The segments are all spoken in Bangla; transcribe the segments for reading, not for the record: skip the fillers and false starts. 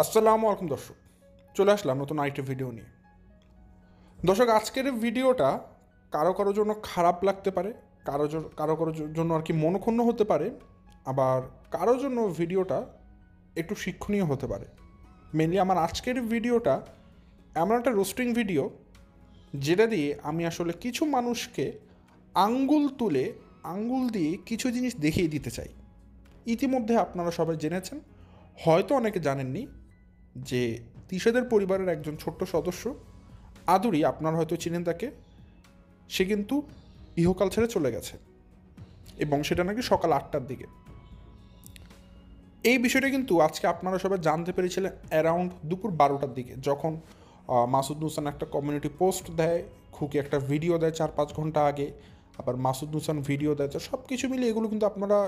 আসসালামু আলাইকুম দর্শক, চলে আসলাম নতুন আরেকটি ভিডিও নিয়ে। দর্শক, আজকের ভিডিওটা কারো কারোর জন্য খারাপ লাগতে পারে, কারো কারোর জন্য আর কি মনক্ষুণ্ণ হতে পারে, আবার কারোর জন্য ভিডিওটা একটু শিক্ষণীয় হতে পারে। মেনলি আমার আজকের ভিডিওটা এমন একটা রোস্টিং ভিডিও যেটা দিয়ে আমি আসলে কিছু মানুষকে আঙ্গুল দিয়ে কিছু জিনিস দেখিয়ে দিতে চাই। ইতিমধ্যে আপনারা সবাই জেনেছেন, হয়তো অনেকে জানেননি, যে তিশাদের পরিবারের একজন ছোট্ট সদস্য আদুরি, আপনারা হয়তো চিনেন তাকে, সে কিন্তু ইহকাল ছেড়ে চলে গেছে এবং সেটা নাকি সকাল 8টার দিকে। এই বিষয়টা কিন্তু আজকে আপনারা সবাই জানতে পেরেছিলেন অ্যারাউন্ড দুপুর 12টার দিকে, যখন মাসুদ নুসান একটা কমিউনিটি পোস্ট দেয়, খুকি একটা ভিডিও দেয় 4-5 ঘন্টা আগে, আবার মাসুদ নুসান ভিডিও দেয়। তো সব কিছু মিলে এগুলো কিন্তু আপনারা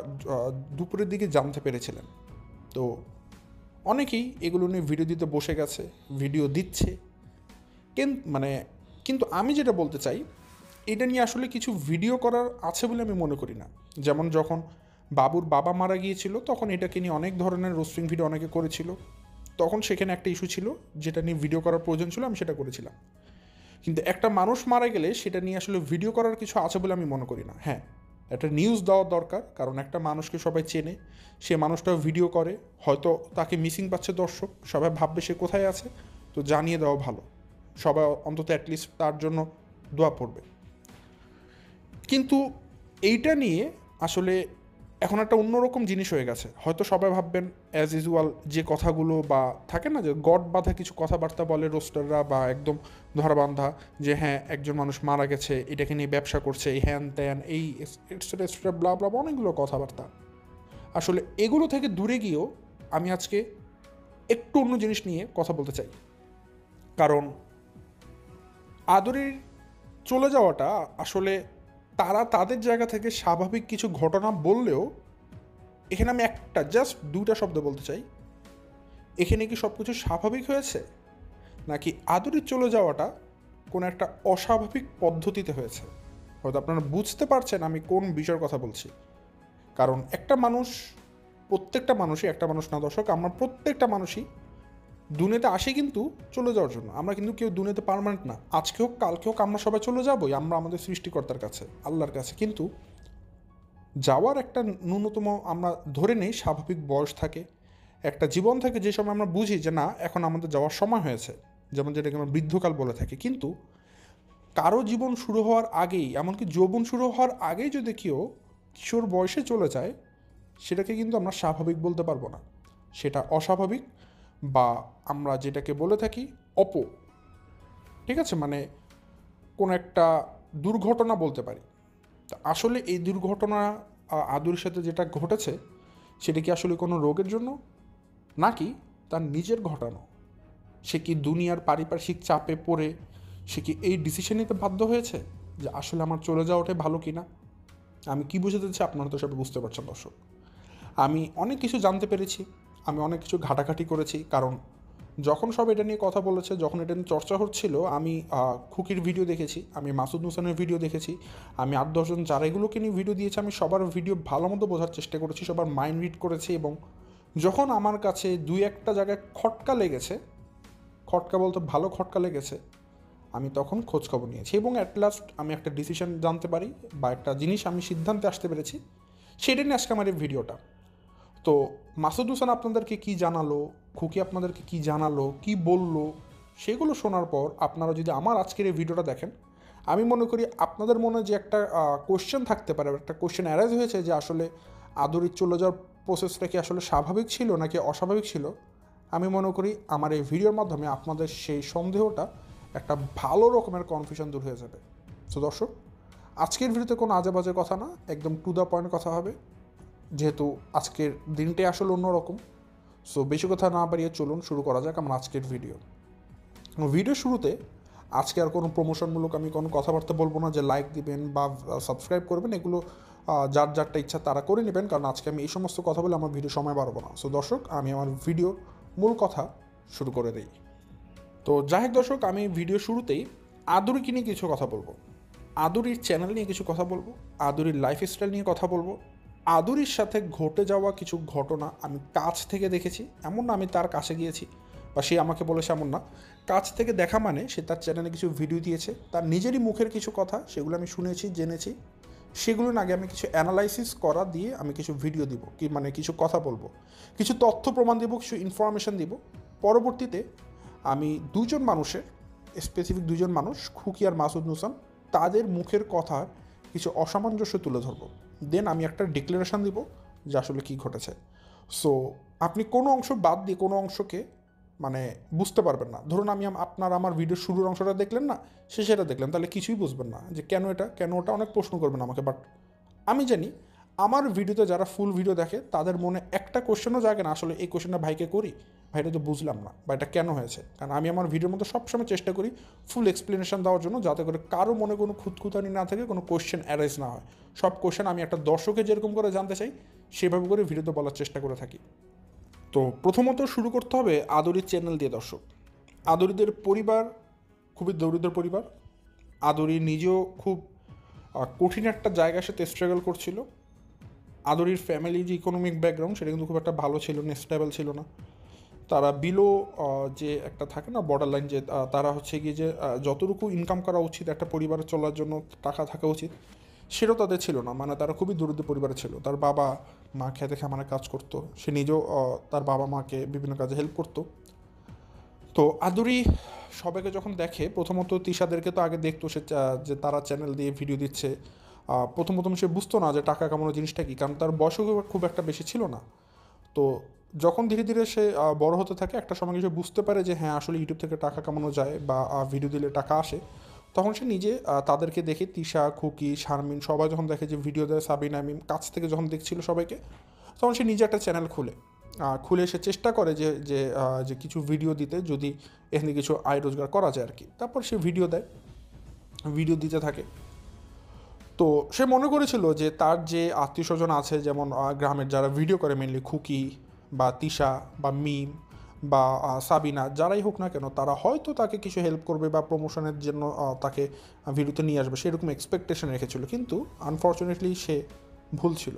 দুপুরের দিকে জানতে পেরেছিলেন। তো অনেকেই এগুলো নিয়ে ভিডিও দিতে বসে গেছে, ভিডিও দিচ্ছে। কিন্তু আমি যেটা বলতে চাই, এটা নিয়ে আসলে কিছু ভিডিও করার আছে বলে আমি মনে করি না। যেমন যখন বাবুর বাবা মারা গিয়েছিল, তখন এটাকে নিয়ে অনেক ধরনের রোস্টিং ভিডিও অনেকে করেছিল। তখন সেখানে একটা ইস্যু ছিল যেটা নিয়ে ভিডিও করার প্রয়োজন ছিল, আমি সেটা করেছিলাম। কিন্তু একটা মানুষ মারা গেলে সেটা নিয়ে আসলে ভিডিও করার কিছু আছে বলে আমি মনে করি না। হ্যাঁ, একটা নিউজ দেওয়া দরকার, কারণ একটা মানুষকে সবাই চেনে, সে মানুষটাও ভিডিও করে, হয়তো তাকে মিসিং পাচ্ছে দর্শক, সবাই ভাববে সে কোথায় আছে, তো জানিয়ে দেওয়া ভালো। সবাই অন্তত অ্যাটলিস্ট তার জন্য দোয়া পড়বে। কিন্তু এইটা নিয়ে আসলে এখন একটা অন্যরকম জিনিস হয়ে গেছে। হয়তো সবাই ভাববেন অ্যাজ ইউজুয়াল যে কথাগুলো বা থাকে না, যে গড বাঁধা কিছু কথাবার্তা বলে রোস্টাররা, বা একদম ধরাবান্ধা, যে হ্যাঁ একজন মানুষ মারা গেছে, এটাকে নিয়ে ব্যবসা করছে, এই হ্যান ত্যান, এই এক্সট্রা এক্সট্রা ব্লা ব্লা, অনেকগুলো কথাবার্তা। আসলে এগুলো থেকে দূরে গিয়েও আমি আজকে একটু অন্য জিনিস নিয়ে কথা বলতে চাই। কারণ আদরের চলে যাওয়াটা আসলে তারা তাদের জায়গা থেকে স্বাভাবিক কিছু ঘটনা বললেও, এখানে আমি একটা জাস্ট দুইটা শব্দ বলতে চাই। এখানে কি সব কিছু স্বাভাবিক হয়েছে, নাকি আদরের চলে যাওয়াটা কোনো একটা অস্বাভাবিক পদ্ধতিতে হয়েছে? হয়তো আপনারা বুঝতে পারছেন আমি কোন বিষয়ের কথা বলছি। কারণ একটা মানুষ, প্রত্যেকটা মানুষই, একটা মানুষ না দর্শক, আমরা প্রত্যেকটা মানুষই দুনিয়াতে আসি কিন্তু চলে যাওয়ার জন্য। আমরা কিন্তু কেউ দুনিয়াতে পার্মানেন্ট না। আজকে হোক কালকে হোক আমরা সবাই চলে যাবোই, আমরা আমাদের সৃষ্টিকর্তার কাছে, আল্লাহর কাছে। কিন্তু যাওয়ার একটা ন্যূনতম আমরা ধরে নেই স্বাভাবিক বয়স থাকে, একটা জীবন থাকে, যে সময় আমরা বুঝি যে না এখন আমাদের যাওয়ার সময় হয়েছে, যেমন যেটাকে আমরা বৃদ্ধকাল বলে থাকি। কিন্তু কারো জীবন শুরু হওয়ার আগেই, এমনকি যৌবন শুরু হওয়ার আগেই যদি কেউ কিশোর বয়সে চলে যায়, সেটাকে কিন্তু আমরা স্বাভাবিক বলতে পারবো না, সেটা অস্বাভাবিক, বা আমরা যেটাকে বলে থাকি ঠিক আছে, মানে কোনো একটা দুর্ঘটনা বলতে পারি। তা আসলে এই দুর্ঘটনা আদুর সাথে যেটা ঘটেছে, সেটা কি আসলে কোনো রোগের জন্য, নাকি তার নিজের ঘটানো? সে কি দুনিয়ার পারিপার্শ্বিক চাপে পড়ে সে কি এই ডিসিশন নিতে বাধ্য হয়েছে যে আসলে আমার চলে যাওয়াটাই ভালো কিনা? আমি কি বুঝতে চাচ্ছি আপনারা তো সবাই বুঝতে পারছেন দর্শক। আমি অনেক কিছু জানতে পেরেছি, আমি অনেক কিছু ঘাটাঘাটি করেছি। কারণ যখন সব এটা নিয়ে কথা বলেছে, যখন এটা নিয়ে চর্চা হচ্ছিল, আমি খুকির ভিডিও দেখেছি, আমি মাসুদ নুসানের ভিডিও দেখেছি, আমি 8-10 জন যারা এগুলোকে নিয়ে ভিডিও দিয়েছে, আমি সবার ভিডিও ভালো মতো বোঝার চেষ্টা করেছি, সবার মাইন্ড রিড করেছি। এবং যখন আমার কাছে দুই একটা জায়গায় খটকা লেগেছে, খটকা বলতে ভালো খটকা লেগেছে, আমি তখন খোঁজখবর নিয়েছি এবং অ্যাট লাস্ট আমি একটা ডিসিশন জানতে পারি, বা একটা জিনিস আমি সিদ্ধান্তে আসতে পেরেছি। সেটা নিয়ে আজকে আমার এই ভিডিওটা। তো মাসুদ হোসেন আপনাদেরকে কি জানালো, খুকি আপনাদেরকে কি জানালো, কি বললো, সেগুলো শোনার পর আপনারা যদি আমার আজকের এই ভিডিওটা দেখেন, আমি মনে করি আপনাদের মনে যে একটা কোশ্চেন থাকতে পারে, একটা কোশ্চেন অ্যারাইজ হয়েছে যে আসলে আদরির চলে যাওয়ার প্রসেসটা কি আসলে স্বাভাবিক ছিল নাকি অস্বাভাবিক ছিল, আমি মনে করি আমার এই ভিডিওর মাধ্যমে আপনাদের সেই সন্দেহটা একটা ভালো রকমের কনফিউশন দূর হয়ে যাবে। তো দর্শক, আজকের ভিডিওতে কোনো আজে বাজে কথা না, একদম টু দ্য পয়েন্ট কথা হবে, যেহেতু আজকের দিনটাই আসলে অন্যরকম। সো বেশি কথা না বাড়িয়ে চলুন শুরু করা যাক আমার আজকের ভিডিও শুরুতে আজকে আর কোনো প্রমোশনমূলক আমি কোনো কথাবার্তা বলবো না, যে লাইক দিবেন বা সাবস্ক্রাইব করবেন, এগুলো যার যারটা ইচ্ছা তারা করে নেবেন, কারণ আজকে আমি এই সমস্ত কথা বলে আমার ভিডিও সময় বাড়াবো না। সো দর্শক, আমি আমার ভিডিওর মূল কথা শুরু করে দিই। তো যাই হোক দর্শক, আমি ভিডিও শুরুতেই আদুরিকে নিয়ে কিছু কথা বলবো, আদুরির চ্যানেল নিয়ে কিছু কথা বলবো, আদুরির লাইফস্টাইল নিয়ে কথা বলবো, আদুরির সাথে ঘটে যাওয়া কিছু ঘটনা আমি কাছ থেকে দেখেছি, এমন না আমি তার কাছে গিয়েছি বা সে আমাকে বলেছে, এমন না। কাছ থেকে দেখা মানে সে তার চ্যানেলে কিছু ভিডিও দিয়েছে, তার নিজেরই মুখের কিছু কথা সেগুলো আমি শুনেছি, জেনেছি। সেগুলো আগে আমি কিছু অ্যানালাইসিস করা দিয়ে আমি কিছু ভিডিও দিব, কি মানে কিছু কথা বলবো, কিছু তথ্য প্রমাণ দিব, কিছু ইনফরমেশন দিব। পরবর্তীতে আমি দুজন মানুষের, স্পেসিফিক দুজন মানুষ, খুকি আর মাসুদ নুসান, তাদের মুখের কথার কিছু অসামঞ্জস্য তুলে ধরবো। দেন আমি একটা ডিক্লারেশান দিব যে আসলে কী ঘটেছে। সো আপনি কোনো অংশ বাদ দিয়ে কোনো অংশকে মানে বুঝতে পারবেন না। ধরুন আমি আপনার আমার ভিডিওর শুরুর অংশটা দেখলেন না, শেষেটা দেখলেন, তাহলে কিছুই বুঝবেন না যে কেন এটা, কেন ওটা, অনেক প্রশ্ন করবেন আমাকে। বাট আমি জানি আমার ভিডিওতে যারা ফুল ভিডিও দেখে তাদের মনে একটা কোশ্চেনও জাগে না আসলে এই কোশ্চেনটা ভাইকে করি, ভাইটা তো বুঝলাম না বা এটা কেন হয়েছে। কারণ আমি আমার ভিডিওর মধ্যে সবসময় চেষ্টা করি ফুল এক্সপ্লেনেশন দেওয়ার জন্য, যাতে করে কারো মনে কোনো খুঁতখুঁতানি না থাকে, কোনো কোশ্চেন অ্যারাইজ না হয়। সব কোশ্চেন আমি একটা দর্শকে যেরকম করে জানতে চাই সেভাবে করে ভিডিওতে বলার চেষ্টা করে থাকি। তো প্রথমত শুরু করতে হবে আদরির চ্যানেল দিয়ে। দর্শক, আদরিদের পরিবার খুবই দরিদ্র পরিবার। আদরি নিজেও খুব কঠিন একটা জায়গার সাথে স্ট্রাগল করছিল। আদরির ফ্যামিলির যে ইকোনমিক ব্যাকগ্রাউন্ড সেটা কিন্তু খুব একটা ভালো ছিল না, স্টেবল ছিল না। তারা বিলো যে একটা থাকে না বর্ডার লাইন, যে তারা হচ্ছে গিয়ে যে যতটুকু ইনকাম করা উচিত একটা পরিবারের চলার জন্য টাকা থাকা উচিত, সেটাও তাদের ছিল না। মানে তারা খুবই দরিদ্র পরিবারে ছিল। তার বাবা মা খেতে খামারে কাজ করতো, সে নিজেও তার বাবা মাকে বিভিন্ন কাজে হেল্প করতো। তো আদুরি সবাইকে যখন দেখে, প্রথমত তিশাদেরকে তো আগে দেখতো সে যে তারা চ্যানেল দিয়ে ভিডিও দিচ্ছে। প্রথম সে বুঝতো না যে টাকা কামানো জিনিসটা কী, কারণ তার বয়সও খুব একটা বেশি ছিল না। তো যখন ধীরে ধীরে সে বড় হতে থাকে, একটা সময় সে বুঝতে পারে যে হ্যাঁ আসলে ইউটিউব থেকে টাকা কামানো যায় বা ভিডিও দিলে টাকা আসে। তখন সে নিজে তাদেরকে দেখে, তিশা, খুকি, শারমিন সবাই যখন দেখে যে ভিডিও দেয়, সাবিনা, আমিম কাছ থেকে যখন দেখছিল সবাইকে, তখন সে নিজে একটা চ্যানেল খুলে সে চেষ্টা করে যে যে যে কিছু ভিডিও দিতে, যদি এখানে কিছু আয় রোজগার করা যায় আর কি। তারপর সে ভিডিও দেয়, ভিডিও দিতে থাকে। তো সে মনে করেছিল যে তার যে আত্মীয় স্বজন আছে, যেমন গ্রামের যারা ভিডিও করে, মেনলি খুকি বা তিশা বা মিম বা সাবিনা, যারাই হোক না কেন, তারা হয়তো তাকে কিছু হেল্প করবে বা প্রমোশনের জন্য তাকে ভিডিওতে নিয়ে আসবে, সেরকম এক্সপেকটেশন রেখেছিল। কিন্তু আনফর্চুনেটলি সে ভুল ছিল।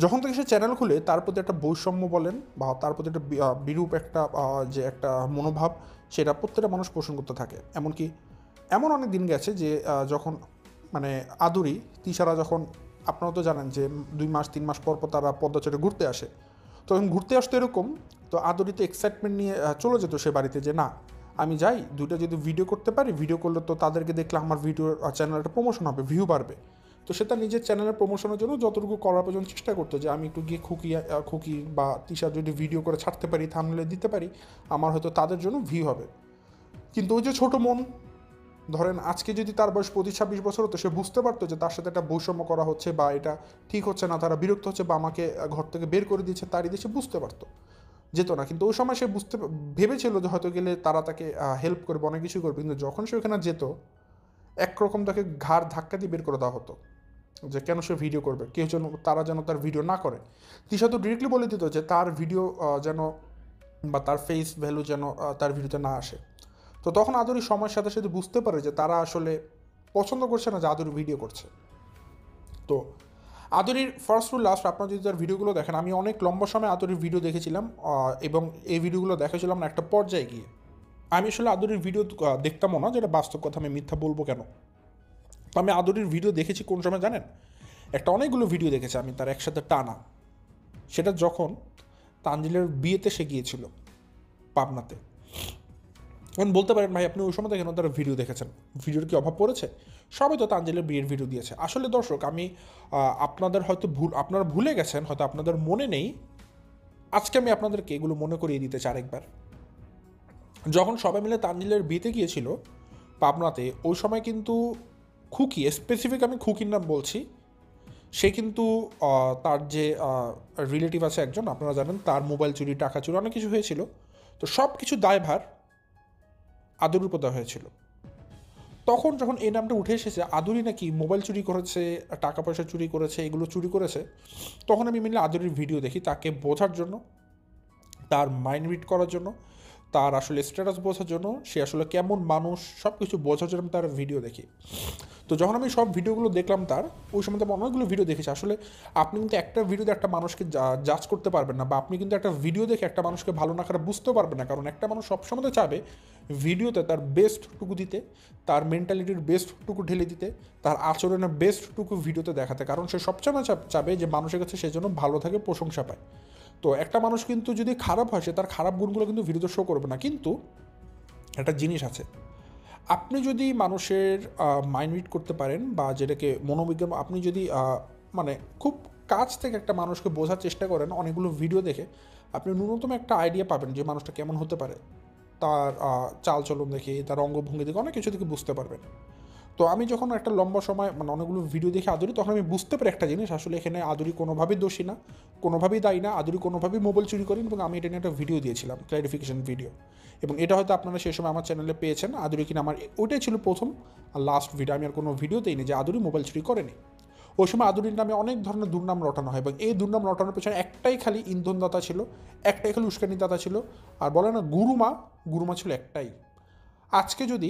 যখন থেকে সে চ্যানেল খুলে, তার প্রতি একটা বৈষম্য বলেন বা তার প্রতি একটা বিরূপ একটা যে একটা মনোভাব, সেটা প্রত্যেকটা মানুষ পোষণ করতে থাকে। এমনকি এমন অনেক দিন গেছে যে যখন মানে আদুরি, তিশারা যখন, আপনারা তো জানেন যে 2 মাস 3 মাস পর পর তারা পদ্মা চড়ে ঘুরতে আসে। তখন ঘুরতে আসতো এরকম, তো আদুরিতে এক্সাইটমেন্ট নিয়ে চলে যেত সে বাড়িতে, যে না আমি যাই, দুইটা যদি ভিডিও করতে পারি, ভিডিও করলে তো তাদেরকে দেখলে আমার ভিডিওর চ্যানেলটা প্রমোশন হবে, ভিউ বাড়বে। তো সে তার নিজের চ্যানেলের প্রমোশনের জন্য যতটুকু করার পর্যন্ত চেষ্টা করতো, যে আমি একটু গিয়ে খুকি বা তিশা যদি ভিডিও করে ছাড়তে পারি, থাম্বনেলে দিতে পারি, আমার হয়তো তাদের জন্য ভিউ হবে। কিন্তু ওই যে ছোটো মন, ধরেন আজকে যদি তার বয়স 25-26 বছর হতো, সে বুঝতে পারতো যে তার সাথে একটা বৈষম্য করা হচ্ছে বা এটা ঠিক হচ্ছে না, তারা বিরক্ত হচ্ছে বা আমাকে ঘর থেকে বের করে দিচ্ছে, তারই দিয়ে সে বুঝতে পারতো, যেত না। কিন্তু ওই সময় সে ভেবেছিল যে হয়তো গেলে তারা তাকে হেল্প করবে, অনেক কিছু করবে। কিন্তু যখন সে ওখানে যেত, একরকম তাকে ঘাড় ধাক্কা দিয়ে বের করে দেওয়া হতো, যে কেন সে ভিডিও করবে, কেউ যেন, তারা যেন তার ভিডিও না করে। তিশা তো ডিরেক্টলি বলে দিত যে তার ভিডিও যেন বা তার ফেস ভ্যালু যেন তার ভিডিওতে না আসে। তো তখন আদুরি সময়ের সাথে সাথে বুঝতে পারে যে তারা আসলে পছন্দ করছে না যে আদুরি ভিডিও করছে। তো আদুরির ফার্স্ট টু লাস্ট আপনারা যদি তার ভিডিওগুলো দেখেন, আমি অনেক লম্বা সময় আদুরির ভিডিও দেখেছিলাম, এবং এই ভিডিওগুলো দেখেছিলাম না একটা পর্যায়ে গিয়ে। আমি আসলে আদুরির ভিডিও দেখতামও না, যেটা বাস্তব কথা, আমি মিথ্যা বলবো কেন। তো আমি আদুরির ভিডিও দেখেছি কোন সময় জানেন? একটা অনেকগুলো ভিডিও দেখেছি আমি তার একসাথে টানা। সেটা যখন তানজিলের বিয়েতে সে গিয়েছিল পাবনাতে। এখন বলতে পারেন ভাই আপনি ওই সময় দেখেন তারা ভিডিও দেখেছেন, ভিডিওর কি অভাব পড়েছে? সবাই তো তানজিলের বিয়ের ভিডিও দিয়েছে। আসলে দর্শক, আমি আপনাদের হয়তো আপনারা ভুলে গেছেন, হয়তো আপনাদের মনে নেই। আজকে আমি আপনাদেরকে এগুলো মনে করিয়ে দিতে চাই আরেকবার। যখন সবাই মিলে তানজিলের বিয়েতে গিয়েছিল পাবনাতে, ওই সময় কিন্তু খুকি, স্পেসিফিক আমি খুকির নাম বলছি, সে কিন্তু তার যে রিলেটিভ আছে একজন, আপনারা জানেন তার মোবাইল চুরি, টাকা চুরি, অনেক কিছু হয়েছিল। তো সব কিছু দায়ভার আদুরির উপর দেওয়া হয়েছিল। তখন যখন এই নামটা উঠে এসেছে, আদুরি নাকি মোবাইল চুরি করেছে, টাকা পয়সা চুরি করেছে, এগুলো চুরি করেছে, তখন আমি মেনলি আদুরির ভিডিও দেখি তাকে বোঝার জন্য, তার মাইন্ড রিড করার জন্য, তার আসলে স্ট্যাটাস বোঝার জন্য, সে আসলে কেমন মানুষ, সব কিছু বোঝার জন্য তার ভিডিও দেখি। তো তো যখন আমি সব ভিডিওগুলো দেখলাম তার, ওই সময় আমি অনেকগুলো ভিডিও দেখেছি। আসলে আপনি কিন্তু একটা ভিডিওতে একটা মানুষকে জাজ করতে পারবেন না, বা আপনি কিন্তু একটা ভিডিও দেখে একটা মানুষকে ভালো না খারাপ বুঝতেও পারবেন না, কারণ একটা মানুষ সবসময় তো চাবে ভিডিওতে তার বেস্টটুকু দিতে, তার মেন্টালিটির বেস্টটুকু ঢেলে দিতে, তার আচরণের বেস্টটুকু ভিডিওতে দেখাতে, কারণ সে সবসময় চাবে যে মানুষের কাছে সে যেন ভালো থাকে, প্রশংসা পায়। তো একটা মানুষ কিন্তু যদি খারাপ হয়, সে তার খারাপ গুণগুলো কিন্তু ভিডিওতে শো করবে না। কিন্তু একটা জিনিস আছে, আপনি যদি মানুষের মাইন্ড রিড করতে পারেন, বা যেটাকে মনোবিজ্ঞান, আপনি যদি মানে খুব কাছ থেকে একটা মানুষকে বোঝার চেষ্টা করেন অনেকগুলো ভিডিও দেখে, আপনি ন্যূনতম একটা আইডিয়া পাবেন যে মানুষটা কেমন হতে পারে। তার চালচলন দেখে, তার অঙ্গভঙ্গি দেখে, অনেক কিছু থেকে বুঝতে পারবেন। তো আমি যখন একটা লম্বা সময় মানে অনেকগুলো ভিডিও দেখে আদুরি, তখন আমি বুঝতে পারি একটা জিনিস, আসলে এখানে আদুরি কোনোভাবেই দোষী না, কোনোভাবেই দায়ী না, আদুরি কোনোভাবেই মোবাইল চুরি করেন। এবং আমি এটা নিয়ে একটা ভিডিও দিয়েছিলাম, ক্লারিফিকেশন ভিডিও, এবং এটা হয়তো আপনারা সেই সময় আমার চ্যানেলে পেয়েছেন। আদুরি কিনা আমার ওইটাই ছিল প্রথম আর লাস্ট ভিডিও। আমি আর কোনো ভিডিও দিইনি যে আদুরি মোবাইল চুরি করেনি। ওই সময় আদুরির নামে অনেক ধরনের দুর্নাম রটানো হয়, এবং এই দুর্নাম রটানোর পেছনে একটাই খালি ইন্ধনদাতা ছিল, একটাই খালি উস্কানিদাতা ছিল, আর বলে না গুরুমা ছিল একটাই। আজকে যদি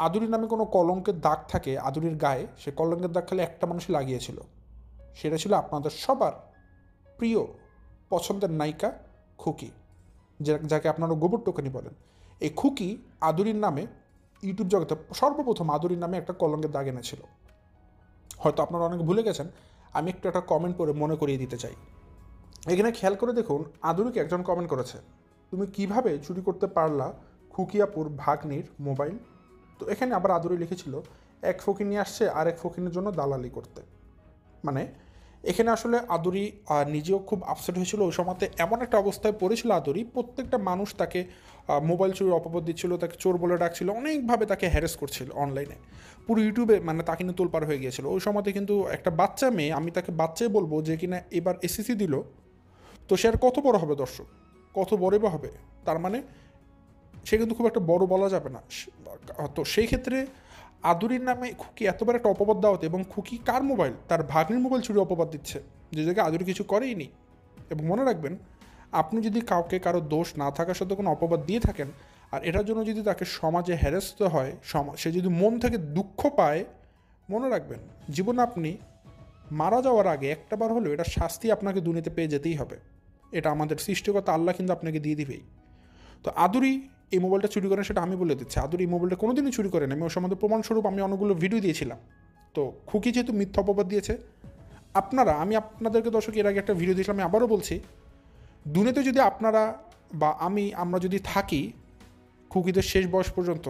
আদুরির নামে কোনো কলঙ্কের দাগ থাকে আদুরির গায়ে, সে কলঙ্কের দাগ খালি একটা মানুষই লাগিয়েছিল, সেটা ছিল আপনাদের সবার প্রিয় পছন্দের নায়িকা খুকি, যাকে আপনারা গোবর টোকানি বলেন। এই খুকি আদুরির নামে ইউটিউব জগতে সর্বপ্রথম আদুরির নামে একটা কলঙ্কের দাগ এনেছিল। হয়তো আপনারা অনেকে ভুলে গেছেন, আমি একটু একটা কমেন্ট করে মনে করিয়ে দিতে চাই। এখানে খেয়াল করে দেখুন, আদুরিকে একজন কমেন্ট করেছে, তুমি কিভাবে চুরি করতে পারলা খুকিয়াপুর ভাগ্নির মোবাইল। তো এখানে আবার আদুরি লিখেছিল, এক ফকির নিয়ে আসছে আর এক ফকিরের জন্য দালালি করতে। মানে এখানে আসলে আদুরি নিজেও খুব আপসেট হয়েছিল। ওই সময়তে এমন একটা অবস্থায় পড়েছিল আদুরি, প্রত্যেকটা মানুষ তাকে মোবাইল চুরির অপবাদ দিচ্ছিল, তাকে চোর বলে ডাকছিল, অনেকভাবে তাকে হ্যারেস করছিল অনলাইনে, পুরো ইউটিউবে মানে তাকে নিয়ে তোলপাড় হয়ে গিয়েছিল। ওই সময়তে কিন্তু একটা বাচ্চা মেয়ে, আমি তাকে বাচ্চাই বলবো, যে কিনা এবার এসএসসি দিল, তো সে আর কত বড় হবে দর্শক, কত বড়ই বা হবে, তার মানে সে কিন্তু খুব একটা বড় বলা যাবে না। তো সেই ক্ষেত্রে আদুরির নামে খুকি এতবার একটা অপবাদ দেওয়াতে, এবং খুকি কার মোবাইল, তার ভাগ্নির মোবাইল চুরি অপবাদ দিচ্ছে, যে জায়গায় আদুরি কিছু করেই নি। এবং মনে রাখবেন, আপনি যদি কাউকে কারো দোষ না থাকার সত্ত্বেও কোনো অপবাদ দিয়ে থাকেন, আর এটার জন্য যদি তাকে সমাজে হ্যারাস্ত হয়, সে যদি মন থেকে দুঃখ পায়, মনে রাখবেন জীবনে আপনি মারা যাওয়ার আগে একটাবার হলেও এটা শাস্তি আপনাকে দুনিয়াতে পেয়ে যেতেই হবে। এটা আমাদের সৃষ্টিকর্তা আল্লাহ কিন্তু আপনাকে দিয়ে দিবেই। তো আদুরি এই মোবাইলটা চুরি করেন সেটা আমি বলে দিচ্ছি, আদুরি এই মোবাইলটা কোনোদিনই চুরি করেন। আমি ওর সম্বন্ধে প্রমাণস্বরূপ আমি অনেকগুলো ভিডিও দিয়েছিলাম। তো খুকি যেহেতু মিথ্যা অপবাদ দিয়েছে, আমি আপনাদেরকে দর্শক এর আগে একটা ভিডিও দিয়েছিলাম, আমি আবারও বলছি, দুনিয়াতে যদি আপনারা বা আমরা যদি থাকি খুকিদের শেষ বয়স পর্যন্ত,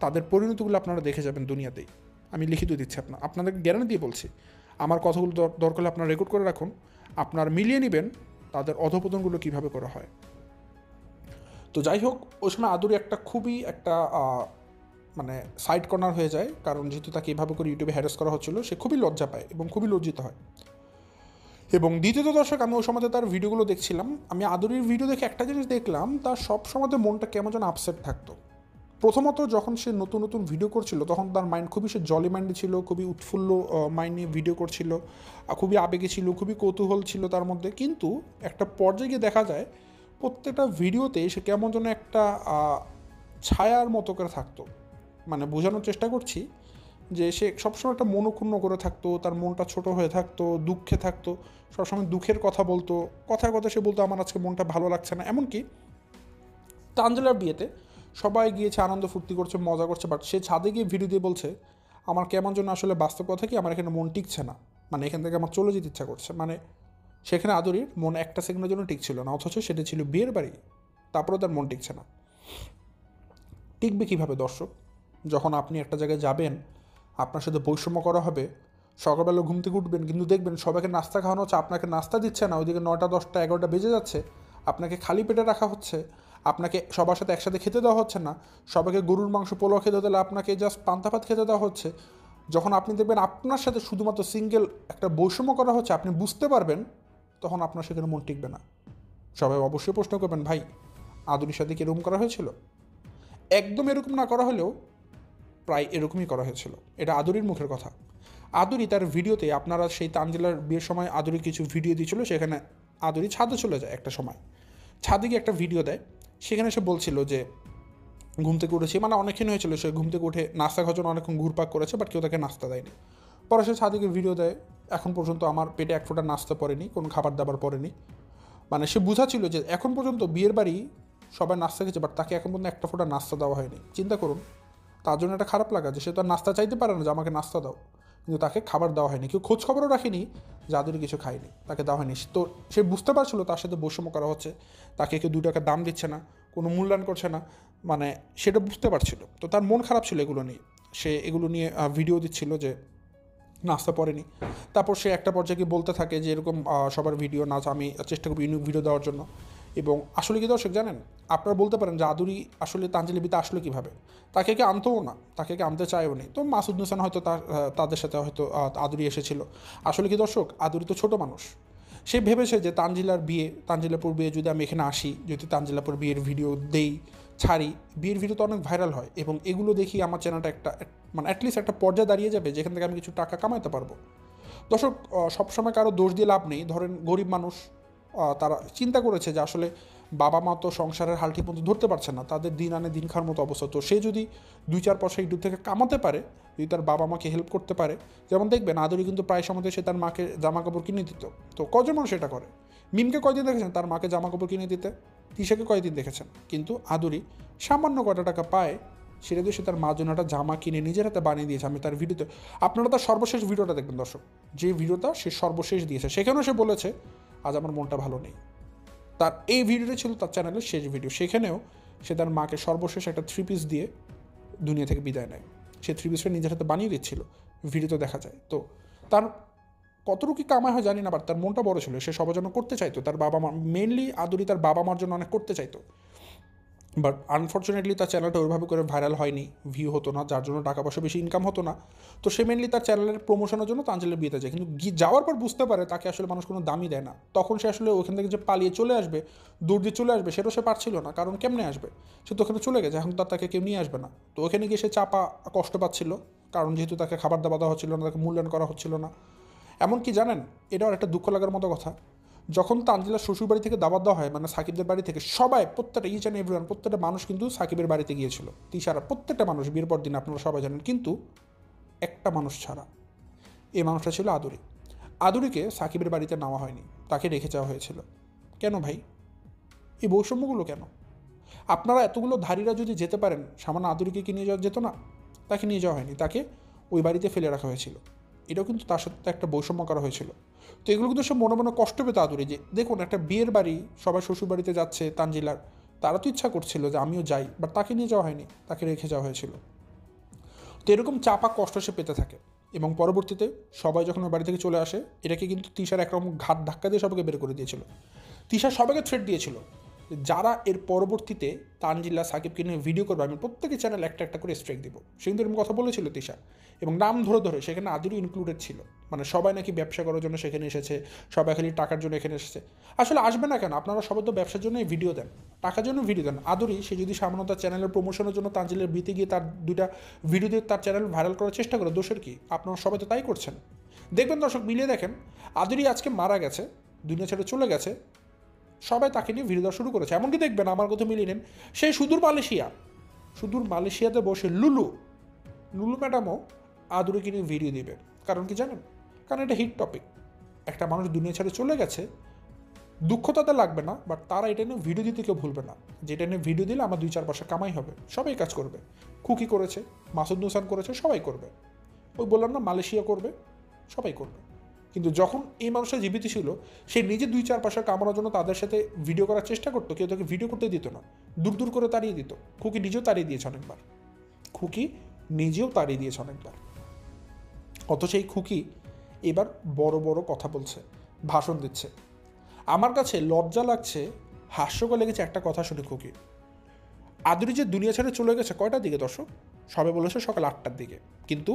তাদের পরিণতিগুলো আপনারা দেখে যাবেন দুনিয়াতেই। আমি লিখিত দিচ্ছি, আপনাদেরকে গ্যারান্টি দিয়ে বলছি। আমার কথাগুলো দরকার হলে আপনারা রেকর্ড করে রাখুন, আপনারা মিলিয়ে নেবেন তাদের অধপতনগুলো কীভাবে করা হয়। তো যাই হোক, ওই সময় আদুরি খুবই একটা মানে সাইড কর্নার হয়ে যায়, কারণ যেহেতু তাকে এইভাবে করে ইউটিউবে হ্যারাস করা হচ্ছিল, সে খুবই লজ্জা পায় এবং খুবই লজ্জিত হয়। এবং দ্বিতীয়ত দর্শক, আমি ওই সময় তার ভিডিওগুলো দেখছিলাম, আমি আদুরির ভিডিও দেখে একটা জিনিস দেখলাম, তার সব সময় মনটা কেমন যেন আপসেট থাকতো। প্রথমত যখন সে নতুন নতুন ভিডিও করছিল, তখন তার মাইন্ড খুবই, সে জলি মাইন্ডে ছিল, খুবই উৎফুল্ল মাইন্ড নিয়ে ভিডিও করছিল, খুবই আবেগে ছিল, খুবই কৌতূহল ছিল তার মধ্যে। কিন্তু একটা পর্যায়ে গিয়ে দেখা যায় প্রত্যেকটা ভিডিওতে সে কেমন যেন একটা ছায়ার মতো করে থাকতো। মানে বোঝানোর চেষ্টা করছি যে সে সবসময় একটা মনোক্ষুণ্ণ করে থাকতো, তার মনটা ছোট হয়ে থাকতো, দুঃখে থাকতো, সবসময় দুঃখের কথা বলতো, কথায় কথা সে বলতো আমার আজকে মনটা ভালো লাগছে না। এমনকি তানজিলার বিয়েতে সবাই গিয়েছে, আনন্দ ফুর্তি করছে, মজা করছে, বাট সে ছাদে গিয়ে ভিডিও দিয়ে বলছে আমার কেমন যেন আসলে বাস্তব কথা কি, আমার এখানে মন টিকছে না, মানে এখান থেকে আমার চলে যেতে ইচ্ছা করছে। মানে সেখানে আদুরির মন একটা সেকেন্ডের জন্য টিকছিল না, অথচ সেটা ছিল বিয়ের বাড়ি, তারপরেও তার মন টিকছে না। টিকবে কীভাবে দর্শক, যখন আপনি একটা জায়গায় যাবেন, আপনার সাথে বৈষম্য করা হবে, সকালবেলা ঘুম থেকে উঠবেন, কিন্তু দেখবেন সবাইকে নাস্তা খাওয়ানো হচ্ছে, আপনাকে নাস্তা দিচ্ছে না, ওইদিকে 9টা 10টা 11টা বেজে যাচ্ছে, আপনাকে খালি পেটে রাখা হচ্ছে, আপনাকে সবার সাথে একসাথে খেতে দেওয়া হচ্ছে না, সবাইকে গরুর মাংস পোলাও খেতে দিলে আপনাকে জাস্ট পান্তা ভাত খেতে দেওয়া হচ্ছে। যখন আপনি দেখবেন আপনার সাথে শুধুমাত্র সিঙ্গেল একটা বৈষম্য করা হচ্ছে, আপনি বুঝতে পারবেন, তখন আপনার সেখানে মন টিকবে না। সবাই অবশ্যই প্রশ্ন করবেন, ভাই আদুরির সাথে কি এরকম করা হয়েছিল? একদম এরকম না করা হলেও প্রায় এরকমই করা হয়েছিল। এটা আদুরির মুখের কথা। আদুরি তার ভিডিওতে, আপনারা সেই তানজিলার বিয়ের সময় আদুরি কিছু ভিডিও দিয়েছিল, সেখানে আদুরি ছাদে চলে যায় একটা সময়, ছাদে গিয়ে একটা ভিডিও দেয়, সেখানে সে বলছিল যে ঘুম থেকে উঠেছি, মানে অনেকক্ষণ হয়েছিল, সে ঘুম থেকে উঠে নাস্তা খাওয়ার জন্য অনেকক্ষণ ঘুরপাক করেছে, বাট কেউ তাকে নাস্তা দেয়নি। পরে সে ছাদেকে ভিডিও দেয়, এখন পর্যন্ত আমার পেটে এক ফোঁটা নাস্তা পড়েনি, কোনো খাবার দাবার পড়েনি। মানে সে বুঝাচ্ছিল যে এখন পর্যন্ত বিয়ের বাড়ি সবাই নাস্তা খেয়েছে, বাট তাকে এখন পর্যন্ত একটা ফোঁটা নাস্তা দেওয়া হয়নি। চিন্তা করুন, তার জন্য একটা খারাপ লাগা যে সে তো আর নাস্তা চাইতে পারে না যে আমাকে নাস্তা দাও, কিন্তু তাকে খাবার দেওয়া হয়নি, কেউ খোঁজ খবরও রাখেনি, জাদুরি কিছু খায়নি, তাকে দেওয়া হয়নি। তো সে বুঝতে পারছিল তার সাথে বৈষম্য করা হচ্ছে, তাকে কেউ 2 টাকা দাম দিচ্ছে না, কোনো মূল্যায়ন করছে না, মানে সেটা বুঝতে পারছিল। তো তার মন খারাপ ছিল এগুলো নিয়ে, সে এগুলো নিয়ে ভিডিও দিচ্ছিল যে নাস্তা পড়েনি। তারপর সে একটা পর্যায়ে গিয়ে বলতে থাকে যে এরকম সবার ভিডিও নাচ, আমি চেষ্টা করবো ইউনিক ভিডিও দেওয়ার জন্য। এবং আসলে কি দর্শক জানেন, আপনারা বলতে পারেন যে আদুরি আসলে তানজিল বিতে আসলো কীভাবে, তাকে কে আনতেও না, তাকে কে আনতে চায়ও নি। তো মাসুদ হোসেন হয়তো তাদের সাথে হয়তো আদুরি এসেছিল। আসলে কি দর্শক, আদুরি তো ছোটো মানুষ, সে ভেবেছে যে তানজিলার বিয়ে, তানজিলাপুর বিয়ে যদি আমি এখানে আসি, যদি তানজিলাপুর বিয়ের ভিডিও দেই, ছাড়ি, বিয়ের ভিডিও তো অনেক ভাইরাল হয়, এবং এগুলো দেখি আমার চ্যানেলটা একটা মানে অ্যাটলিস্ট একটা পর্যায়ে দাঁড়িয়ে যাবে যেখান থেকে আমি কিছু টাকা কামাইতে পারবো। দর্শক, সবসময় কারো দোষ দিয়ে লাভ নেই। ধরেন গরিব মানুষ, তারা চিন্তা করেছে যে আসলে বাবা মা তো সংসারের হাল ঠিক মতো ধরতে পারছে না, তাদের দিন আনে দিন খাওয়ার মতো অবস্থা। তো সে যদি 2-4 পয়সা ইউটিউব থেকে কামাতে পারে, যদি তার বাবা মাকে হেল্প করতে পারে, যেমন দেখবেন আদুরি কিন্তু প্রায় সময় সে তার মাকে জামা কাপড় কিনে দিত। তো কজন মানুষ এটা করে? মিমকে কয়দিন দেখেছেন তার মাকে জামা কাপড় কিনে দিতে? তিশাকে কয়দিন দেখেছেন? কিন্তু আদুরি সামান্য কয়টা টাকা পায়, সেটা দিয়ে সে তার মার জন্য একটা জামা কিনে নিজের হাতে বানিয়ে দিয়েছে। আমি তার ভিডিওতে, আপনারা তার সর্বশেষ ভিডিওটা দেখবেন দর্শক, যে ভিডিওটা সে সর্বশেষ দিয়েছে, সেখানেও সে বলেছে আজ আমার মনটা ভালো নেই। তার এই ভিডিওটা ছিল তার চ্যানেলের শেষ ভিডিও, সেখানেও সে তার মাকে সর্বশেষ একটা 3 পিস দিয়ে দুনিয়া থেকে বিদায় নেয়। সে 3 পিসটা নিজের হাতে বানিয়ে দিচ্ছিল, ভিডিওতে দেখা যায়। তো তার কতটুকু কামাই হয় জানি না, বাট তার মনটা বড় ছিল, সে সবার জন্য করতে চাইতো, তার বাবা মা মেনলি আদুরি তার বাবা মার জন্য অনেক করতে চাইতো। বাট আনফর্চুনেটলি তার চ্যানেলটা ওইভাবে করে ভাইরাল হয়নি, ভিউ হতো না, যার জন্য টাকা পয়সা বেশি ইনকাম হতো না। তো সে মেনলি তার চ্যানেলের প্রমোশনের জন্য তানজিলের বিয়েতে যায়, কিন্তু যাওয়ার পর বুঝতে পারে তাকে আসলে মানুষ কোনো দামই দেয় না। তখন সে আসলে ওখান থেকে যে পালিয়ে চলে আসবে, দূর দিয়ে চলে আসবে, সেটাও সে পারছিল না, কারণ কেমনে আসবে, সে তো ওখানে চলে গেছে, এখন তাকে কেউ নিয়ে আসবে না। তো ওখানে গিয়ে সে চাপা কষ্ট পাচ্ছিল, কারণ যেহেতু তাকে খাবার দাবার দেওয়া হচ্ছিল না, তাকে মূল্যায়ন করা হচ্ছিল না। এমনকি জানেন, এটাও একটা দুঃখ লাগার মতো কথা, যখন তানজিলার শ্বশুর বাড়ি থেকে দাওয়াত দেওয়া হয়, মানে সাকিবদের বাড়ি থেকে সবাই, প্রত্যেকটা ইচ অ্যান্ড এভরিওয়ান, প্রত্যেকটা মানুষ কিন্তু সাকিবের বাড়িতে গিয়েছিল, তিশারা, প্রত্যেকটা মানুষ বিয়ের পর দিন, আপনারা সবাই জানেন। কিন্তু একটা মানুষ ছাড়া, এই মানুষটা ছিল আদুরি। আদুরিকে সাকিবের বাড়িতে নেওয়া হয়নি, তাকে রেখে যাওয়া হয়েছিল। কেন ভাই, এই বৈষম্যগুলো কেন? আপনারা এতগুলো ধারীরা যদি যেতে পারেন, সামান্য আদুরিকে কি নিয়ে যাওয়া যেত না? তাকে নিয়ে যাওয়া হয়নি, তাকে ওই বাড়িতে ফেলে রাখা হয়েছিল। এটাও কিন্তু তার সাথে একটা বৈষম্য করা হয়েছিল। তো এগুলো কিন্তু সব মনে মনে কষ্ট পেত আদুরি, যে দেখুন একটা বিয়ের বাড়ি, সবাই শ্বশুর বাড়িতে যাচ্ছে তানজিলার, তারা তো ইচ্ছা করছিল যে আমিও যাই, বাট তাকে নিয়ে যাওয়া হয়নি, তাকে রেখে যাওয়া হয়েছিল। তো এরকম চাপা কষ্ট সে পেতে থাকে, এবং পরবর্তীতে সবাই যখন ওই বাড়ি থেকে চলে আসে, এটাকে কিন্তু তিশার একরকম ঘাট ধাক্কা দিয়ে সবাইকে বের করে দিয়েছিল। তিশা সবাইকে থ্রেট দিয়েছিল, যারা এর পরবর্তীতে তানজিলা সাকিবকে নিয়ে ভিডিও করবে, আমি প্রত্যেকের চ্যানেল একটা একটা করে স্ট্রাইক দিব। সে কিন্তু এরকম কথা বলেছিল তিশা, এবং নাম ধরে ধরে, সেখানে আদুরি ইনক্লুডেড ছিল। মানে সবাই নাকি ব্যবসা করার জন্য সেখানে এসেছে, সবাই খালি টাকার জন্য এখানে এসেছে। আসলে আসবে না কেন? আপনারা সবাই তো ব্যবসার জন্যই ভিডিও দেন, টাকার জন্য ভিডিও দেন। আদুরি সে যদি সামান্য তার চ্যানেলের প্রমোশনের জন্য তানজিলের বিতে গিয়ে তার 2টা ভিডিও দিয়ে তার চ্যানেল ভাইরাল করার চেষ্টা করে, দোষের কি? আপনারা সবাই তো তাই করছেন। দেখবেন দর্শক, মিলিয়ে দেখেন, আদুরি আজকে মারা গেছে, দুনিয়া ছেড়ে চলে গেছে, সবাই তাকে নিয়ে ভিডিও দেওয়া শুরু করেছে। এমনকি দেখবেন, আমার কথা মিলিয়ে নেন, সেই সুদূর মালয়েশিয়াতে বসে লুলু ম্যাডামও আদুরিকে নিয়ে ভিডিও দিবে। কারণ কি জানেন? কারণ এটা হিট টপিক, একটা মানুষ দুনিয়া ছেড়ে চলে গেছে, দুঃখ তাদের লাগবে না, বাট তারা এটা নিয়ে ভিডিও দিতে কেউ ভুলবে না, যেটা নিয়ে ভিডিও দিলে আমার 2-4 পয়সা কামাই হবে। সবাই কাজ করবে, খুকি করেছে, মাসুদ নুসান করেছে, সবাই করবে। ওই বললাম না, মালয়েশিয়া করবে, সবাই করবে। কিন্তু যখন এই মানুষটা জীবিত ছিল, সে নিজে 2-4 পয়সা কামানোর জন্য তাদের সাথে ভিডিও করার চেষ্টা করতো, কেউ তাকে ভিডিও করতে দিত না, দূর দূর করে তাড়িয়ে দিত। খুকি নিজেও তাড়িয়ে দিয়েছে অনেকবার। অথচ এই খুকি এবার বড় বড় কথা বলছে, ভাষণ দিচ্ছে। আমার কাছে লজ্জা লাগছে, হাস্যকর লেগেছে একটা কথা শুনে খুকি। আদুরি যে দুনিয়া ছেড়ে চলে গেছে কয়টার দিকে দর্শক? সবে বলেছে সকাল 8টার দিকে। কিন্তু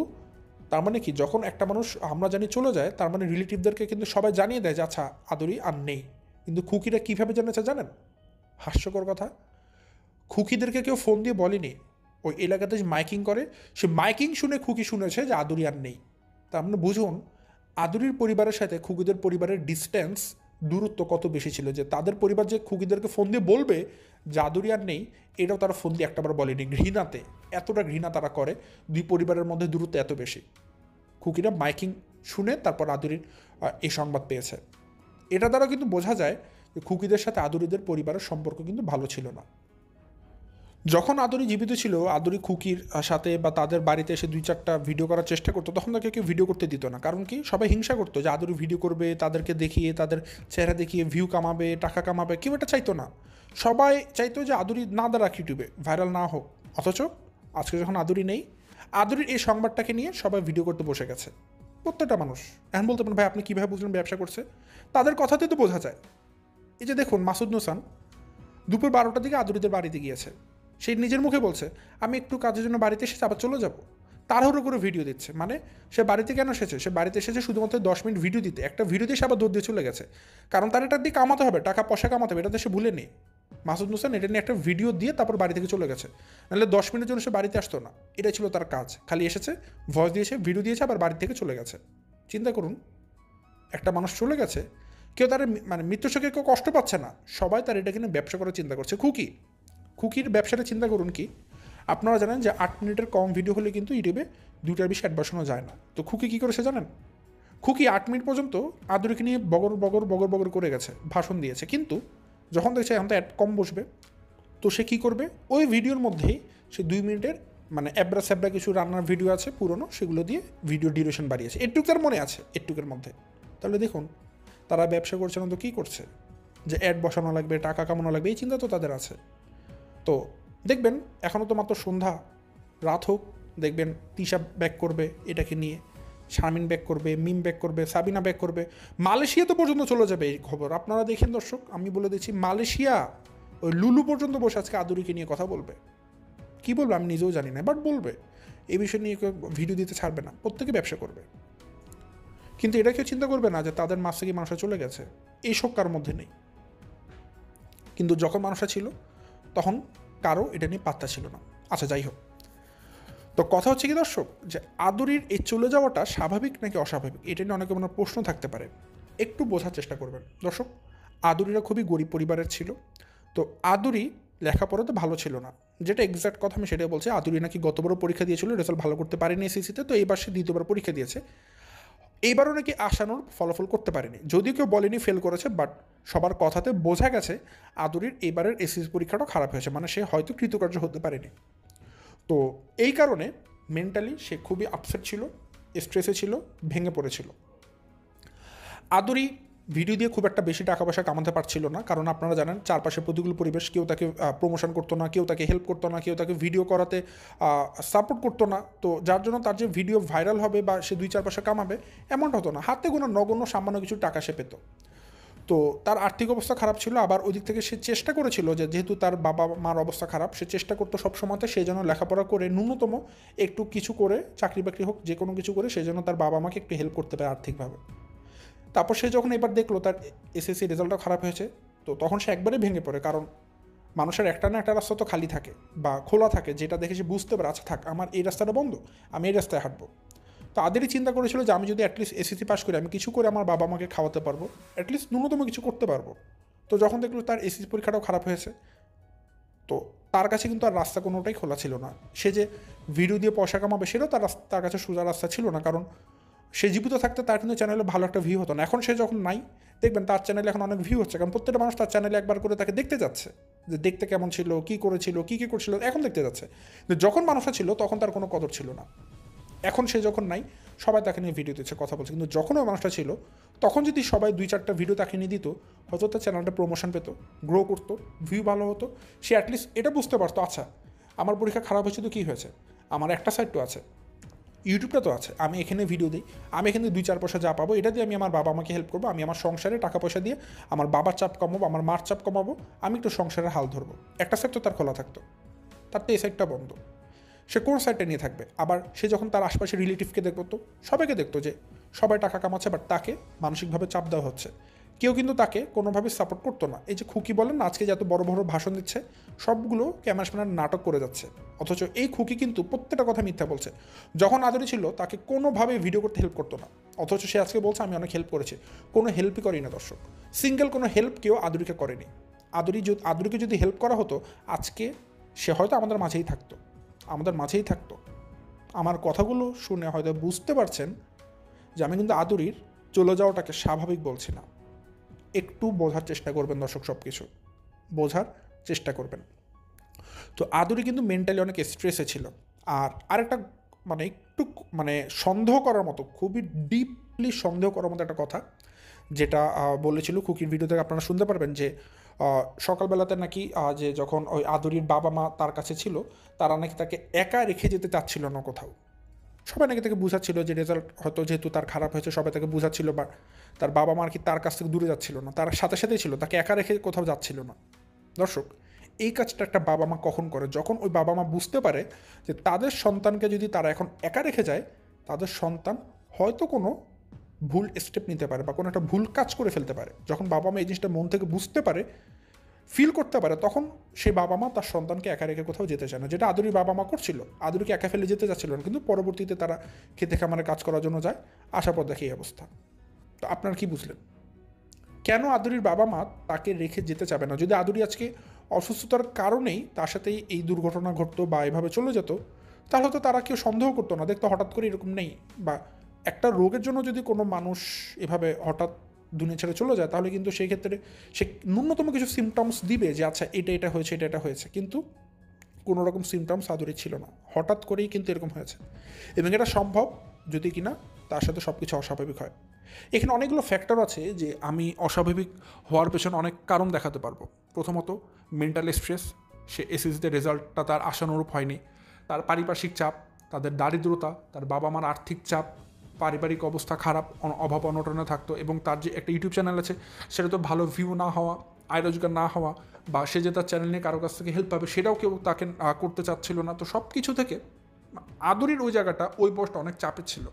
তার মানে কি, যখন একটা মানুষ আমরা জানি চলে যায়, তার মানে রিলেটিভদেরকে কিন্তু সবাই জানিয়ে দেয় যে আচ্ছা আদুরি আর নেই। কিন্তু খুকিরা কীভাবে জেনেছে জানেন? হাস্যকর কথা, খুকিদেরকে কেউ ফোন দিয়ে বলেনি। ওই এলাকাতে যে মাইকিং করে, সে মাইকিং শুনে খুকি শুনেছে যে আদুরি আর নেই। তার মানে বুঝুন, আদুরির পরিবারের সাথে খুকিদের পরিবারের ডিস্টেন্স, দূরত্ব কত বেশি ছিল, যে তাদের পরিবার যে খুকিদেরকে ফোন দিয়ে বলবে যে আদুরি আর নেই, এটাও তারা ফোন দিয়ে একটাবার বলেনি। ঘৃণাতে, এতটা ঘৃণা তারা করে, দুই পরিবারের মধ্যে দূরত্ব এত বেশি। খুকিরা মাইকিং শুনে তারপর আদুরির এই সংবাদ পেয়েছে। এটা দ্বারা কিন্তু বোঝা যায় যে খুকিদের সাথে আদুরিদের পরিবারের সম্পর্ক কিন্তু ভালো ছিল না। যখন আদুরি জীবিত ছিল, আদুরি খুকির সাথে বা তাদের বাড়িতে এসে 2-4টা ভিডিও করার চেষ্টা করতো, তখন তাকে কেউ ভিডিও করতে দিত না। কারণ কি, সবাই হিংসা করতো যে আদুরি ভিডিও করবে, তাদেরকে দেখিয়ে, তাদের চেহারা দেখিয়ে ভিউ কামাবে, টাকা কামাবে, কেউ এটা চাইতো না। সবাই চাইতো যে আদুরি না দাঁড়াক ইউটিউবে, ভাইরাল না হোক। অথচ আজকে যখন আদুরি নেই, আদুরির এই সংবাদটাকে নিয়ে সবাই ভিডিও করতে বসে গেছে, প্রত্যেকটা মানুষ। এখন বলতে পারেন ভাই আপনি কীভাবে বুঝলেন ব্যবসা করছে? তাদের কথাতেই তো বোঝা যায়। এই যে দেখুন, মাসুদ নুসান দুপুর 12টার দিকে আদুরিদের বাড়িতে গিয়েছে। সে নিজের মুখে বলছে আমি একটু কাজের জন্য বাড়িতে এসেছি, আবার চলে যাব। তাড়াহুড়ো করে ভিডিও দিচ্ছে। মানে সে বাড়িতে কেন এসেছে? সে বাড়িতে এসেছে শুধুমাত্র 10 মিনিট ভিডিও দিতে। একটা ভিডিও দিয়ে সে আবার দৌড় দিয়ে চলে গেছে, কারণ তার এটা দিয়ে কামাতে হবে, টাকা পয়সা কামাতে হবে, এটা সে ভুলে নেই। মাসুদ নুসান এটা নিয়ে একটা ভিডিও দিয়ে তারপর বাড়ি থেকে চলে গেছে, নাহলে 10 মিনিটের জন্য সে বাড়িতে আসতো না। এটাই ছিল তার কাজ। খালি এসেছে, ভয়েস দিয়েছে, ভিডিও দিয়েছে, আবার বাড়ি থেকে চলে গেছে। চিন্তা করুন, একটা মানুষ চলে গেছে, কেউ তার মানে মৃত্যু শোকে কেউ কষ্ট পাচ্ছে না, সবাই তার এটা কিনে ব্যবসা করার চিন্তা করছে। খুকির ব্যবসাটা চিন্তা করুন কি। আপনারা জানেন যে 8 মিনিটের কম ভিডিও হলে কিন্তু ইউটিউবে 2টার বেশি অ্যাড বসানো যায় না। তো খুকি কী করেছে জানেন? খুকি 8 মিনিট পর্যন্ত আদুরিকে নিয়ে বগর বগর বগর বগর করে গেছে, ভাষণ দিয়েছে। কিন্তু যখন দেখছে এখন তো অ্যাড কম বসবে, তো সে কী করবে, ওই ভিডিওর মধ্যেই সে 2 মিনিটের মানে অ্যাবরা স্যাবরা কিছু রান্নার ভিডিও আছে পুরনো, সেগুলো দিয়ে ভিডিও ডিউরেশন বাড়িয়েছে। এটুক তার মনে আছে, এটুকের মধ্যে। তাহলে দেখুন, তারা ব্যবসা করছে না তো কী করছে? যে অ্যাড বসানো লাগবে, টাকা কামানো লাগবে, এই চিন্তা তো তাদের আছে। তো দেখবেন এখনও তো মাত্র সন্ধ্যা, রাত হোক, দেখবেন তিশা ব্যাক করবে এটাকে নিয়ে, শারমিন ব্যাক করবে, মিম ব্যাক করবে, সাবিনা ব্যাক করবে, মালয়েশিয়া তো পর্যন্ত চলে যাবে এই খবর। আপনারা দেখেন দর্শক, আমি বলে দিচ্ছি, মালয়েশিয়া ওই লুলু পর্যন্ত বসে আজকে আদুরিকে নিয়ে কথা বলবে। কী বলবে আমি নিজেও জানি না, বাট বলবে। এই বিষয় নিয়ে কেউ ভিডিও দিতে ছাড়বে না, প্রত্যেকে ব্যবসা করবে। কিন্তু এটা কেউ চিন্তা করবে না যে তাদের মাছ থেকে মানুষরা চলে গেছে, এই শোক কার মধ্যে নেই। কিন্তু যখন মানুষরা ছিল তখন কারো এটা নিয়ে পাত্তা ছিল না। আচ্ছা, যাই হোক, তো কথা হচ্ছে কি দর্শক, যে আদুরির এই চলে যাওয়াটা স্বাভাবিক নাকি অস্বাভাবিক, এটা নিয়ে অনেকে মনে প্রশ্ন থাকতে পারে। একটু বোঝার চেষ্টা করবেন দর্শক। আদুরিরা খুবই গরিব পরিবারের ছিল। তো আদুরি লেখাপড়াতে ভালো ছিল না, যেটা এক্স্যাক্ট কথা আমি সেটাই বলছি। আদুরি নাকি গতবারও পরীক্ষা দিয়েছিল, রেজাল্ট ভালো করতে পারেনি এসএসসিতে, তো এইবার সে দ্বিতীয়বার পরীক্ষা দিয়েছে। এইবারও নাকি আশানুর ফলাফল করতে পারেনি, যদিও কেউ বলেনি ফেল করেছে, বাট সবার কথাতে বোঝা গেছে আদুরির এবারের এসএসসি পরীক্ষাটাও খারাপ হয়েছে, মানে সে হয়তো কৃতকার্য হতে পারেনি। তো এই কারণে মেন্টালি সে খুবই আপসেট ছিল, স্ট্রেসে ছিল, ভেঙে পড়েছিল। আদুরি ভিডিও দিয়ে খুব একটা বেশি টাকা পয়সা কামাতে পারছিল না, কারণ আপনারা জানেন চারপাশে প্রতিকূল পরিবেশ, কেউ তাকে প্রমোশন করতো না, কেউ তাকে হেল্প করতো না, কেউ তাকে ভিডিও করাতে সাপোর্ট করতো না। তো যার জন্য তার যে ভিডিও ভাইরাল হবে বা সে 2-4 পয়সা কামাবে এমনটা হতো না, হাতে গোনা নগণ্য সামান্য কিছু টাকা সে পেত। তো তার আর্থিক অবস্থা খারাপ ছিল। আবার ওই দিক থেকে সে চেষ্টা করেছিল যে যেহেতু তার বাবা মার অবস্থা খারাপ, সে চেষ্টা করতো সবসময়তে সে যেন লেখাপড়া করে ন্যূনতম একটু কিছু করে, চাকরি বাকরি হোক, যে কোনো কিছু করে সে যেন তার বাবা মাকে একটু হেল্প করতে পারে আর্থিকভাবে। তারপর সে যখন এবার দেখলো তার এসএসসি রেজাল্টটা খারাপ হয়েছে, তো তখন সে একবারে ভেঙে পড়ে। কারণ মানুষের একটা না একটা রাস্তা তো খালি থাকে বা খোলা থাকে, যেটা দেখে সে বুঝতে পারে আচ্ছা থাক, আমার এই রাস্তাটা বন্ধ, আমি এই রাস্তায় হাঁটবো। তো আদেরই চিন্তা করেছিল যে আমি যদি অ্যাটলিস্ট এসএসসি পাস করি, আমি কিছু করে আমার বাবা মাকে খাওয়াতে পারবো, অ্যাটলিস্ট ন্যূনতম কিছু করতে পারবো। তো যখন দেখলো তার এসএসসি পরীক্ষাটাও খারাপ হয়েছে, তো তার কাছে কিন্তু আর রাস্তা কোনোটাই খোলা ছিল না। সে যে ভিডিও দিয়ে পয়সা কামাবে সেটাও তার কাছে সোজা রাস্তা ছিল না, কারণ সে জীবিত থাকতে তার কিন্তু চ্যানেলে ভালো একটা ভিউ হতো না। এখন সে যখন নাই, দেখবেন তার চ্যানেলে এখন অনেক ভিউ হচ্ছে, কারণ প্রত্যেকটা মানুষ তার চ্যানেলে একবার করে তাকে দেখতে যাচ্ছে, যে দেখতে কেমন ছিল, কী করেছিল, কী কী করছিল, এখন দেখতে যাচ্ছে। কিন্তু যখন মানুষরা ছিল তখন তার কোনো কদর ছিল না। এখন সে যখন নাই, সবাই তাকে নিয়ে ভিডিও দিচ্ছে, কথা বলছে। কিন্তু যখন ওই মানুষটা ছিল তখন যদি সবাই 2-4টা ভিডিও তাকে নিয়ে দিত, হয়তো তার চ্যানেলটা প্রমোশন পেত, গ্রো করতো, ভিউ ভালো হতো। সে অ্যাটলিস্ট এটা বুঝতে পারতো আচ্ছা আমার পরীক্ষা খারাপ হয়েছে তো কী হয়েছে, আমার একটা সাইড তো আছে, ইউটিউবটা তো আছে, আমি এখানে ভিডিও দিই, আমি এখানে 2-4 পয়সা যা পাবো এটা দিয়ে আমি আমার বাবা মাকে হেল্প করবো, আমি আমার সংসারে টাকা পয়সা দিয়ে আমার বাবার চাপ কমাবো, আমার মার চাপ কমাবো, আমি একটু সংসারের হাল ধরবো। একটা সাইড তো তার খোলা থাকতো, তার তো এই সাইডটা বন্ধ। সে কোন সাইডটা নিয়ে থাকবে? আবার সে যখন তার আশপাশে রিলেটিভকে দেখতো, সবাইকে দেখতো যে সবাই টাকা কামাচ্ছে, বাট তাকে মানসিকভাবে চাপ দেওয়া হচ্ছে, কেউ কিন্তু তাকে কোনোভাবে সাপোর্ট করতো না। এই যে খুকি বলেন না, আজকে যে এত বড় বড় ভাষণ দিচ্ছে, সবগুলো ক্যামেরার সামনে নাটক করে যাচ্ছে, অথচ এই খুকি কিন্তু প্রত্যেকটা কথা মিথ্যা বলছে। যখন আদরি ছিল তাকে কোনোভাবে ভিডিও করতে হেল্প করতো না, অথচ সে আজকে বলছে আমি অনেক হেল্প করেছি। কোনো হেল্পই করি না দর্শক, সিঙ্গেল কোনো হেল্প কেউ আদরিকে করেনি। আদরিকে যদি হেল্প করা হতো, আজকে সে হয়তো আমাদের মাঝেই থাকতো। আমার কথাগুলো শুনে হয়তো বুঝতে পারছেন যে আমি কিন্তু আদুরির চলে যাওয়াটাকে স্বাভাবিক বলছি না। একটু বোঝার চেষ্টা করবেন দর্শক, সব কিছু বোঝার চেষ্টা করবেন। তো আদুরি কিন্তু মেন্টালি অনেক স্ট্রেসে ছিল। আর আরেকটা একটু সন্দেহ করার মতো, খুবই ডিপলি সন্দেহ করার মতো একটা কথা যেটা বলেছিল কুকির ভিডিও থেকে আপনারা শুনতে পারবেন, যে সকালবেলাতে নাকি যে যখন ওই আদুরির বাবা মা তার কাছে ছিল, তারা নাকি তাকে একা রেখে যেতে চাচ্ছিল না কোথাও। সবাই নাকি তাকে বুঝাচ্ছিল যে রেজাল্ট হয়তো যেহেতু তার খারাপ হয়েছে, সবাই তাকে বুঝাচ্ছিল, বা তার বাবা মা আর কি তার কাছ থেকে দূরে যাচ্ছিল না, তার সাথে সাথেই ছিল, তাকে একা রেখে কোথাও যাচ্ছিল না। দর্শক, এই কাজটা একটা বাবা মা কখন করে? যখন ওই বাবা মা বুঝতে পারে যে তাদের সন্তানকে যদি তারা এখন একা রেখে যায়, তাদের সন্তান হয়তো কোনো ভুল স্টেপ নিতে পারে বা কোনো একটা ভুল কাজ করে ফেলতে পারে। যখন বাবা মা এই জিনিসটা মন থেকে বুঝতে পারে, ফিল করতে পারে, তখন সেই বাবা মা তার সন্তানকে একা রেখে কোথাও যেতে চায় না, যেটা আদুরির বাবা মা করছিল। আদুরিকে একা ফেলে যেতে চাচ্ছিল না, কিন্তু পরবর্তীতে তারা খেতে খামারে কাজ করার জন্য যায়, আসার পর দেখে এই অবস্থা। তো আপনারা কি বুঝলেন কেন আদুরির বাবা মা তাকে রেখে যেতে চাবে না? যদি আদুরি আজকে অসুস্থতার কারণেই তার সাথেই এই দুর্ঘটনা ঘটতো বা এভাবে চলে যেত, তাহলে তো তারা কেউ সন্দেহ করতো না, দেখতো হঠাৎ করে এরকম নেই। বা একটা রোগের জন্য যদি কোনো মানুষ এভাবে হঠাৎ দুনিয়া ছেড়ে চলে যায়, তাহলে কিন্তু সেই ক্ষেত্রে সে ন্যূনতম কিছু সিমটমস দিবে যে আচ্ছা এটা হয়েছে, এটা হয়েছে। কিন্তু কোনো রকম সিমটমস আদুরি ছিল না, হঠাৎ করেই কিন্তু এরকম হয়েছে। এবং এটা সম্ভব যদি কিনা তার সাথে সব কিছু অস্বাভাবিক হয়। এখানে অনেকগুলো ফ্যাক্টর আছে যে আমি অস্বাভাবিক হওয়ার পেছনে অনেক কারণ দেখাতে পারবো। প্রথমত মেন্টাল স্ট্রেস, সে এসএসসিতে রেজাল্টটা তার আশানুরূপ হয়নি, তার পারিপার্শ্বিক চাপ, তাদের দারিদ্রতা, তার বাবা মার আর্থিক চাপ, পারিবারিক অবস্থা খারাপ, অভাব অনটনে থাকতো, এবং তার যে একটা ইউটিউব চ্যানেল আছে সেটা তো ভালো ভিউ না হওয়া, আয় রোজগার না হওয়া, বা সে যে তার চ্যানেল নিয়ে কারো কাছ থেকে হেল্প পাবে সেটাও কেউ তাকে করতে চাচ্ছিল না। তো সব কিছু থেকে আদুরির ওই জায়গাটা, ওই বয়সটা অনেক চাপের ছিল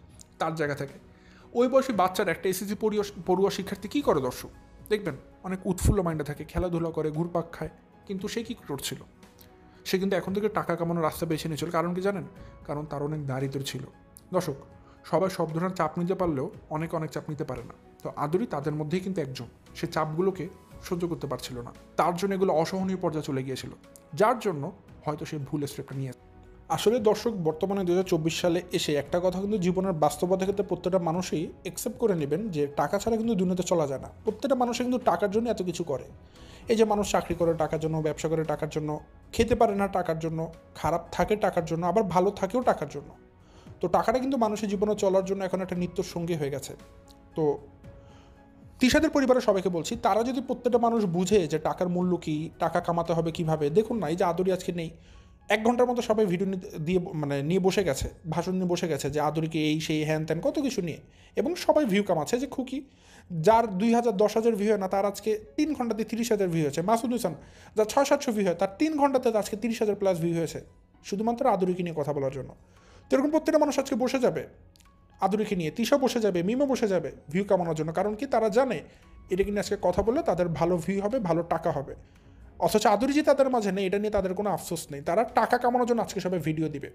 তার জায়গা থেকে। ওই বয়সী বাচ্চার একটা এসএসসি পড়ুয়া শিক্ষার্থী কী করে দর্শক? দেখবেন অনেক উৎফুল্ল মাইন্ডে থাকে, খেলাধুলা করে, ঘুরপাক খায়, কিন্তু সে কী করছিল? সে কিন্তু এখন থেকে টাকা কামানোর রাস্তা বেছে নিয়েছিল। কারণ কি জানেন? কারণ তার অনেক দারিদ্র ছিল। দর্শক, সবাই সব ধরনের চাপ নিতে পারলেও অনেক চাপ নিতে পারে না। তো আদুরি তাদের মধ্যেই কিন্তু একজন। সে চাপগুলোকে সহ্য করতে পারছিল না, তার জন্য এগুলো অসহনীয় পর্যায়ে চলে গিয়েছিল, যার জন্য হয়তো সে ভুল স্টেপটা নিয়ে। আসলে দর্শক, বর্তমানে 2024 সালে এসে একটা কথা কিন্তু জীবনের বাস্তবতা ক্ষেত্রে প্রত্যেকটা মানুষই অ্যাকসেপ্ট করে নেবেন যে টাকা ছাড়া কিন্তু দুনিয়াতে চলা যায় না। প্রত্যেকটা মানুষই কিন্তু টাকার জন্য এত কিছু করে। এই যে মানুষ চাকরি করে টাকার জন্য, ব্যবসা করে টাকার জন্য, খেতে পারে না টাকার জন্য, খারাপ থাকে টাকার জন্য, আবার ভালো থাকেও টাকার জন্য। তো টাকাটা কিন্তু মানুষের জীবনে চলার জন্য এখন একটা নিত্য সঙ্গী হয়ে গেছে। তো তিশাদের পরিবারের সবাইকে বলছি, তারা যদি প্রত্যেকটা মানুষ বুঝে যে টাকার মূল্য কী, টাকা কামাতে হবে কীভাবে। দেখুন না, এই যে আদুরি আজকে নেই, 1 ঘন্টার মতো সবাই ভিডিও দিয়ে নিয়ে বসে গেছে, ভাষণ নিয়ে বসে গেছে যে আদুরিকে এই সেই হ্যান ত্যান কত কিছু নিয়ে, এবং সবাই ভিউ কামাচ্ছে। যে খুকি, যার 2000 10,000 ভিউ হয় না, তার আজকে 3 ঘন্টাতে 30,000 ভিউ হয়েছে। মাসুদ হোসেন, যার 600-700 ভিউ হয়, তার 3 ঘন্টাতে আজকে 30,000 প্লাস ভিউ হয়েছে, শুধুমাত্র আদুরিকে নিয়ে কথা বলার জন্য। তো এরকম প্রত্যেকটা মানুষ আজকে বসে যাবে আদুরিকে নিয়ে, তিশা বসে যাবে, মিমো বসে যাবে ভিউ কামানোর জন্য। কারণ কি, তারা জানে এটা কিনে আজকে কথা বললে তাদের ভালো ভিউ হবে, ভালো টাকা হবে। অথচ আদুরি যে তাদের মাঝে নেই, এটা নিয়ে তাদের কোনো আফসোস নেই। তারা টাকা কামানোর জন্য আজকে সবাই ভিডিও দিবে।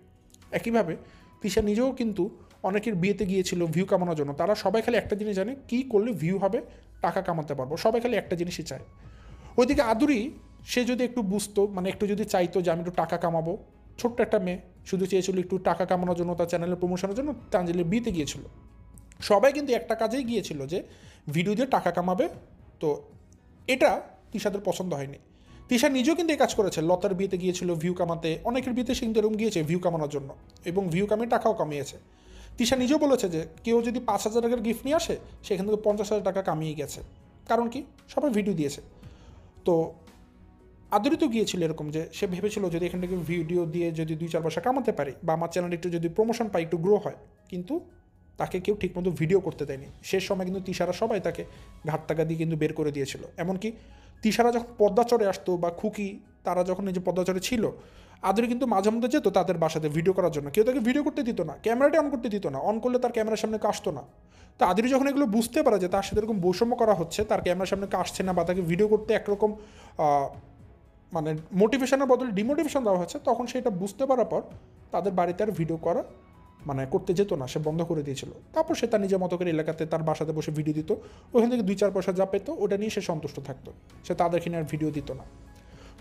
একইভাবে তিশা নিজেও কিন্তু অনেকের বিয়েতে গিয়েছিল ভিউ কামানোর জন্য। তারা সবাই খালি একটা জিনিস জানে, কী করলে ভিউ হবে, টাকা কামাতে পারবো। সবাই খালি একটা জিনিসই চায়। ওইদিকে আদুরি, সে যদি একটু বুঝতো, একটু যদি চাইতো যে আমি একটু টাকা কামাবো, ছোট্ট একটা মেয়ে শুধু চেয়েছিল একটু টাকা কামানোর জন্য, তার চ্যানেলের প্রমোশনের জন্য তানজিলের বিয়েতে গিয়েছিল। সবাই কিন্তু একটা কাজেই গিয়েছিল যে ভিডিও দিয়ে টাকা কামাবে। তো এটা তিশাদের পছন্দ হয়নি। তিশা নিজেও কিন্তু এই কাজ করেছে, লতার বিয়েতে গিয়েছিল ভিউ কামাতে, অনেকের বিয়েতে সে কিন্তু এরকম গিয়েছে ভিউ কামানোর জন্য, এবং ভিউ কামিয়ে টাকাও কামিয়েছে। তিশা নিজেও বলেছে যে কেউ যদি 5,000 টাকার গিফট নিয়ে আসে, সেখান থেকে 50,000 টাকা কামিয়ে গেছে। কারণ কি, সবাই ভিডিও দিয়েছে। তো আদুরি তো গিয়েছিল এরকম যে সে ভেবেছিল যদি এখান থেকে ভিডিও দিয়ে যদি 2-4 পয়সা কামাতে পারি, বা আমার চ্যানেল একটু যদি প্রমোশন পাই, একটু গ্রো হয়। কিন্তু তাকে কেউ ঠিকমতো ভিডিও করতে দেয়নি। শেষ সময় কিন্তু তিশারা সবাই তাকে ঘাট টাকা দিয়ে কিন্তু বের করে দিয়েছিল। এমনকি তিশারা যখন পদ্মাচরে আসতো, বা খুকি তারা যখন এই যে পদ্মাচরে ছিল, আদুরি কিন্তু মাঝে মধ্যে যেত তাদের বাসাতে ভিডিও করার জন্য। কেউ তাকে ভিডিও করতে দিত না, ক্যামেরাটা অন করতে দিত না, অন করলে তার ক্যামেরার সামনে আসতো না। তো আদুরি যখন এগুলো বুঝতে পারে যে তার সাথে এরকম বৈষম্য করা হচ্ছে, তার ক্যামেরার সামনে আসছে না, বা তাকে ভিডিও করতে একরকম মোটিভেশনের বদলে ডিমোটিভেশন দেওয়া হচ্ছে, তখন সেটা বুঝতে পারার পর তাদের বাড়িতে আর ভিডিও করা করতে যেত না, সে বন্ধ করে দিয়েছিল। তারপর সে তার নিজের মতো করে এলাকাতে তার বাসাতে বসে ভিডিও দিত, ওখান থেকে 2-4 পয়সা যা পেতো ওটা নিয়ে সে সন্তুষ্ট থাকতো, সে তাদেরকে নিয়ে আর ভিডিও দিত না।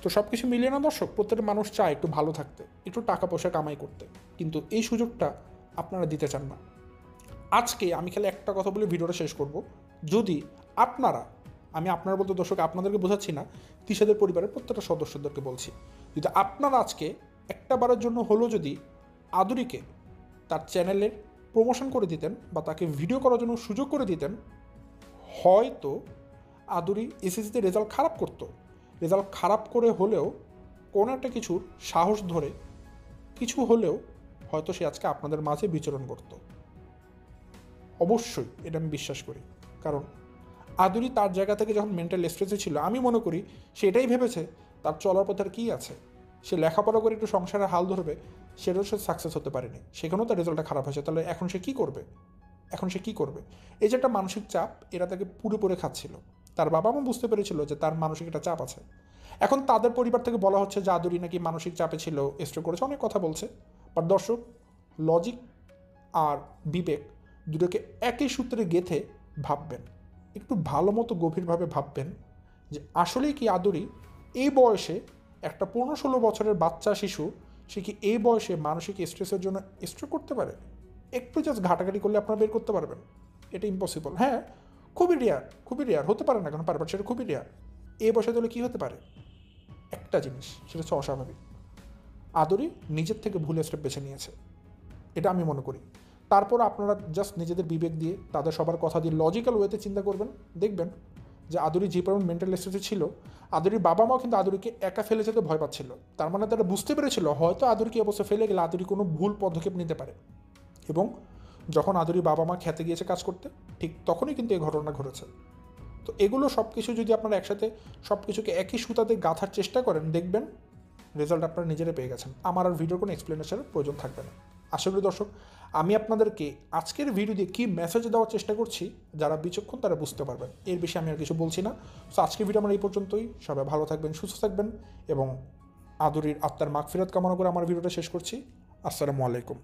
তো তো সব কিছু মিলিয়ে না দর্শক, প্রত্যেকটা মানুষ চায় একটু ভালো থাকতে, একটু টাকা পয়সা কামাই করতে, কিন্তু এই সুযোগটা আপনারা দিতে চান না। আজকে আমি খালি একটা কথা বলে ভিডিওটা শেষ করব। যদি আপনারা, আমি আপনারা বলতে দর্শক আপনাদেরকে বোঝাচ্ছি না, তিশাদের পরিবারের প্রত্যেকটা সদস্যদেরকে বলছি, যদি আপনারা আজকে একটা বারের জন্য হলো যদি আদুরিকে তার চ্যানেলের প্রমোশন করে দিতেন বা তাকে ভিডিও করার জন্য সুযোগ করে দিতেন, হয়তো আদুরি এসএসসিতে রেজাল্ট খারাপ করতো, রেজাল্ট খারাপ করে হলেও কোনো একটা কিছুর সাহস ধরে কিছু হলেও হয়তো সে আজকে আপনাদের মাঝে বিচরণ করত। অবশ্যই এটা আমি বিশ্বাস করি, কারণ আদুরি তার জায়গা থেকে যখন মেন্টাল স্ট্রেসে ছিল, আমি মনে করি সে এটাই ভেবেছে তার চলার পথে আর কী আছে, সে লেখাপড়া করে একটু সংসারের হাল ধরবে, সেটাও সে সাকসেস হতে পারেনি, সেখানেও তার রেজাল্টটা খারাপ হয়েছে। তাহলে এখন সে কী করবে? এখন সে কী করবে? এই যে একটা মানসিক চাপ, এরা তাকে পুরোপুরি খাচ্ছিল। তার বাবা মা বুঝতে পেরেছিল যে তার মানসিক একটা চাপ আছে। এখন তাদের পরিবার থেকে বলা হচ্ছে যে আদুরি নাকি মানসিক চাপে ছিল, স্ট্রোক করেছে, অনেক কথা বলছে। বাট দর্শক, লজিক আর বিবেক দুটোকে একই সূত্রে গেঁথে ভাববেন, একটু ভালো মতো গভীরভাবে ভাববেন যে আসলেই কি আদুরি এই বয়সে, একটা 15-16 বছরের বাচ্চা শিশু, সে কি এই বয়সে মানসিক স্ট্রেসের জন্য স্ট্রোক করতে পারে? একটু জাস্ট ঘাটাঘাটি করলে আপনারা বের করতে পারবেন। এটা ইম্পসিবল, হ্যাঁ, খুবই রেয়ার হতে পারে না, কেন পারে, বাট সেটা খুবই রেয়ার। এই বয়সে তাহলে কী হতে পারে? একটা জিনিস, সেটা হচ্ছে অস্বাভাবিক। আদুরি নিজের থেকে ভুল স্টেপ বেছে নিয়েছে, এটা আমি মনে করি। তারপর আপনারা জাস্ট নিজেদের বিবেক দিয়ে, তাদের সবার কথা দিয়ে লজিক্যাল ওয়েতে চিন্তা করবেন, দেখবেন যে আদুরি যে পরিমাণ মেন্টাল স্ট্রেসে ছিল, আদুরির বাবা মাও কিন্তু আদুরিকে একা ফেলে যেতে ভয় পাচ্ছিল। তার মানে তারা বুঝতে পেরেছিল হয়তো আদুরিকে অবস্থা ফেলে গেলে আদুরি কোনো ভুল পদক্ষেপ নিতে পারে। এবং যখন আদুরির বাবা মা খেতে গিয়েছে কাজ করতে, ঠিক তখনই কিন্তু এই ঘটনা ঘটেছে। তো এগুলো সব কিছু যদি আপনারা একসাথে সব কিছুকে একই সুতাতে গাঁথার চেষ্টা করেন, দেখবেন রেজাল্ট আপনারা নিজেরা পেয়ে গেছেন। আমার আর ভিডিওর কোনো এক্সপ্লেনেশনের প্রয়োজন থাকবে না। আশা করি দর্শক, আমি আপনাদেরকে আজকের ভিডিও দিয়ে কী মেসেজ দেওয়ার চেষ্টা করছি, যারা বিচক্ষণ তারা বুঝতে পারবেন। এর বেশি আমি আর কিছু বলছি না। সো আজকের ভিডিও আমার এই পর্যন্তই। সবাই ভালো থাকবেন, সুস্থ থাকবেন এবং আদুরির আত্মার মাগফিরাত কামনা করে আমার ভিডিওটা শেষ করছি। আসসালামু আলাইকুম।